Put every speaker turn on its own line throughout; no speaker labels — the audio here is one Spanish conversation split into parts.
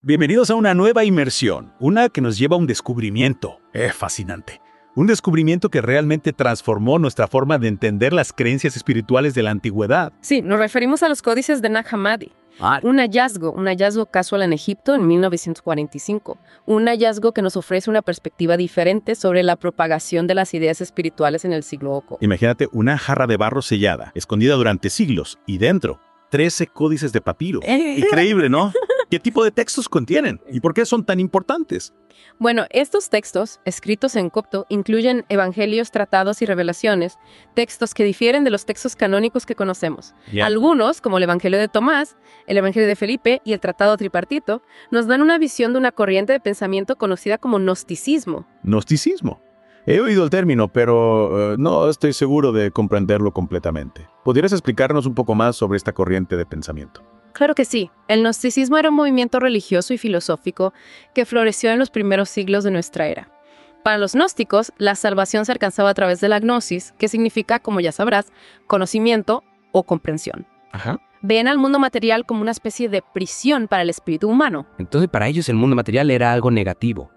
Bienvenidos a una nueva inmersión, una que nos lleva a un descubrimiento. Es fascinante. Un descubrimiento que realmente transformó nuestra forma de entender las creencias espirituales de la antigüedad.
Sí, nos referimos a los códices de Nag Hammadi. Un hallazgo casual en Egipto en 1945. Un hallazgo que nos ofrece una perspectiva diferente sobre la propagación de las ideas espirituales en el siglo Oco.
Imagínate una jarra de barro sellada, escondida durante siglos, y dentro, 13 códices de papiro. Increíble, ¿no? ¿Qué tipo de textos contienen? ¿Y por qué son tan importantes?
Bueno, estos textos, escritos en copto, incluyen evangelios, tratados y revelaciones, textos que difieren de los textos canónicos que conocemos. Algunos, como el Evangelio de Tomás, el Evangelio de Felipe y el Tratado Tripartito, nos dan una visión de una corriente de pensamiento conocida como gnosticismo.
¿Gnosticismo? He oído el término, pero no estoy seguro de comprenderlo completamente. ¿Podrías explicarnos un poco más sobre esta corriente de pensamiento?
Claro que sí. El gnosticismo era un movimiento religioso y filosófico que floreció en los primeros siglos de nuestra era. Para los gnósticos, la salvación se alcanzaba a través de la gnosis, que significa, como ya sabrás, conocimiento o comprensión.
Ajá.
Ven al mundo material como una especie de prisión para el espíritu humano.
Entonces para ellos el mundo material era algo negativo.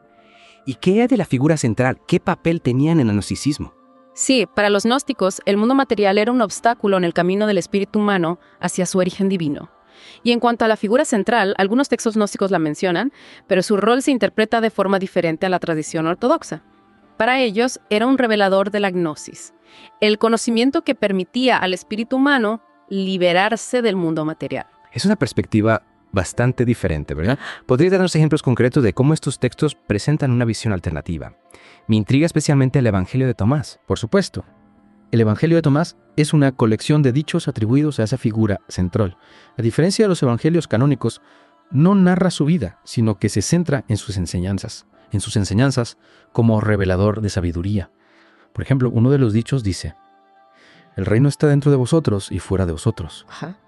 ¿Y qué era de la figura central? ¿Qué papel tenían en el gnosticismo?
Sí, para los gnósticos, el mundo material era un obstáculo en el camino del espíritu humano hacia su origen divino. Y en cuanto a la figura central, algunos textos gnósticos la mencionan, pero su rol se interpreta de forma diferente a la tradición ortodoxa. Para ellos, era un revelador de la gnosis, el conocimiento que permitía al espíritu humano liberarse del mundo material.
Es una perspectiva bastante diferente, ¿verdad? ¿Podrías darnos ejemplos concretos de cómo estos textos presentan una visión alternativa? Me intriga especialmente el Evangelio de Tomás.
Por supuesto. El Evangelio de Tomás es una colección de dichos atribuidos a esa figura central. A diferencia de los evangelios canónicos, no narra su vida, sino que se centra en sus enseñanzas como revelador de sabiduría. Por ejemplo, uno de los dichos dice: el reino está dentro de vosotros y fuera de vosotros.
Ajá.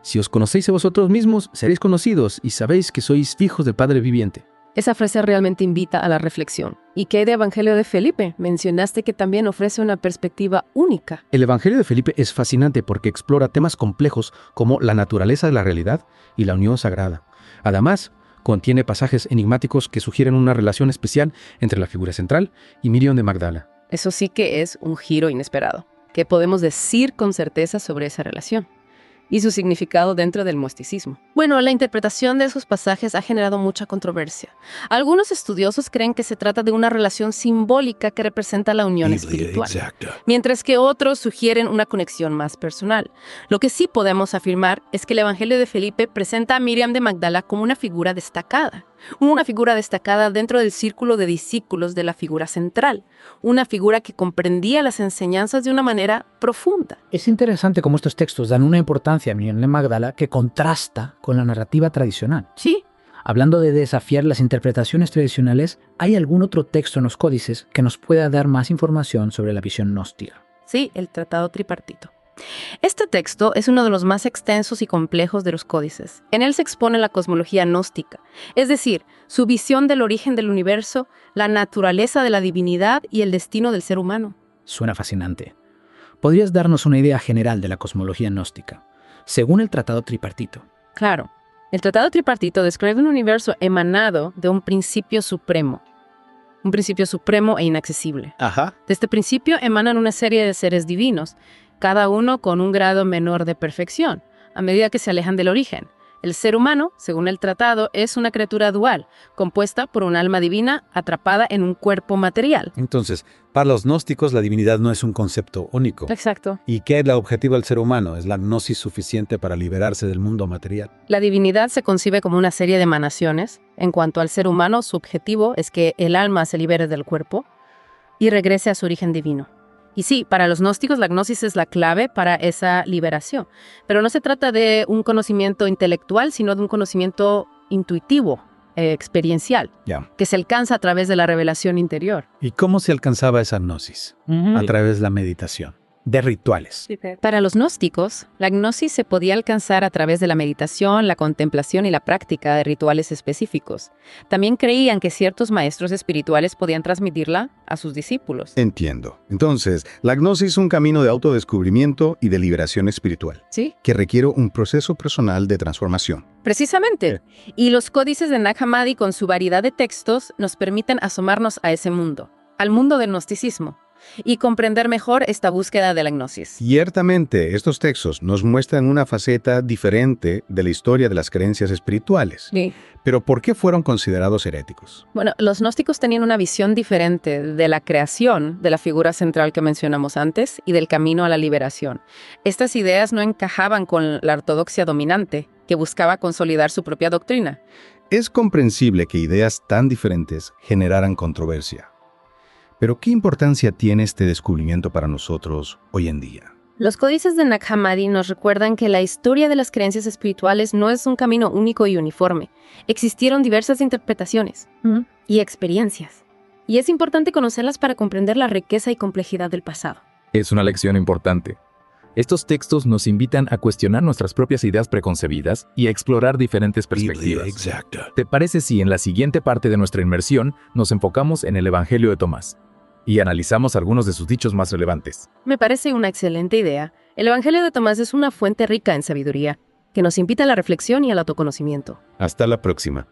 Si os conocéis a vosotros mismos, seréis conocidos y sabéis que sois hijos del Padre viviente.
Esa frase realmente invita a la reflexión. ¿Y qué de Evangelio de Felipe? Mencionaste que también ofrece una perspectiva única.
El Evangelio de Felipe es fascinante porque explora temas complejos como la naturaleza de la realidad y la unión sagrada. Además, contiene pasajes enigmáticos que sugieren una relación especial entre la figura central y Miriam de Magdala.
Eso sí que es un giro inesperado. ¿Qué podemos decir con certeza sobre esa relación y su significado dentro del gnosticismo? Bueno, la interpretación de esos pasajes ha generado mucha controversia. Algunos estudiosos creen que se trata de una relación simbólica que representa la unión espiritual, mientras que otros sugieren una conexión más personal. Lo que sí podemos afirmar es que el Evangelio de Felipe presenta a Miriam de Magdala como una figura destacada dentro del círculo de discípulos de la figura central, una figura que comprendía las enseñanzas de una manera profunda.
Es interesante cómo estos textos dan una importancia a Miriam de Magdala que contrasta con la narrativa tradicional.
Sí.
Hablando de desafiar las interpretaciones tradicionales, ¿hay algún otro texto en los códices que nos pueda dar más información sobre la visión gnóstica?
Sí, el Tratado Tripartito. Este texto es uno de los más extensos y complejos de los códices. En él se expone la cosmología gnóstica, es decir, su visión del origen del universo, la naturaleza de la divinidad y el destino del ser humano.
Suena fascinante. ¿Podrías darnos una idea general de la cosmología gnóstica, según el Tratado Tripartito?
Claro. El Tratado Tripartito describe un universo emanado de un principio supremo e inaccesible.
Ajá.
De este principio emanan una serie de seres divinos, cada uno con un grado menor de perfección, a medida que se alejan del origen. El ser humano, según el tratado, es una criatura dual, compuesta por un alma divina atrapada en un cuerpo material.
Entonces, para los gnósticos, la divinidad no es un concepto único.
Exacto.
¿Y qué es el objetivo del ser humano? ¿Es la gnosis suficiente para liberarse del mundo material?
La divinidad se concibe como una serie de emanaciones. En cuanto al ser humano, su objetivo es que el alma se libere del cuerpo y regrese a su origen divino. Y sí, para los gnósticos la gnosis es la clave para esa liberación. Pero no se trata de un conocimiento intelectual, sino de un conocimiento intuitivo, experiencial, que se alcanza a través de la revelación interior.
¿Y cómo se alcanzaba esa gnosis? A través de la meditación.
de rituales.
Para los gnósticos, la gnosis se podía alcanzar a través de la meditación, la contemplación y la práctica de rituales específicos. También creían que ciertos maestros espirituales podían transmitirla a sus discípulos.
Entiendo. Entonces, la gnosis es un camino de autodescubrimiento y de liberación espiritual,
¿Sí?
que requiere un proceso personal de transformación.
Precisamente. Y los códices de Nag Hammadi, con su variedad de textos, nos permiten asomarnos a ese mundo, al mundo del gnosticismo, y comprender mejor esta búsqueda de la gnosis.
Ciertamente, estos textos nos muestran una faceta diferente de la historia de las creencias espirituales.
Sí.
Pero ¿por qué fueron considerados heréticos?
Bueno, los gnósticos tenían una visión diferente de la creación, de la figura central que mencionamos antes, y del camino a la liberación. Estas ideas no encajaban con la ortodoxia dominante, que buscaba consolidar su propia doctrina.
Es comprensible que ideas tan diferentes generaran controversia. Pero ¿qué importancia tiene este descubrimiento para nosotros hoy en día?
Los códices de Nag Hammadi nos recuerdan que la historia de las creencias espirituales no es un camino único y uniforme. Existieron diversas interpretaciones y experiencias. Y es importante conocerlas para comprender la riqueza y complejidad del pasado.
Es una lección importante. Estos textos nos invitan a cuestionar nuestras propias ideas preconcebidas y a explorar diferentes perspectivas.
exacta.
¿Te parece si en la siguiente parte de nuestra inmersión nos enfocamos en el Evangelio de Tomás y analizamos algunos de sus dichos más relevantes?
Me parece una excelente idea. El Evangelio de Tomás es una fuente rica en sabiduría, que nos invita a la reflexión y al autoconocimiento.
Hasta la próxima.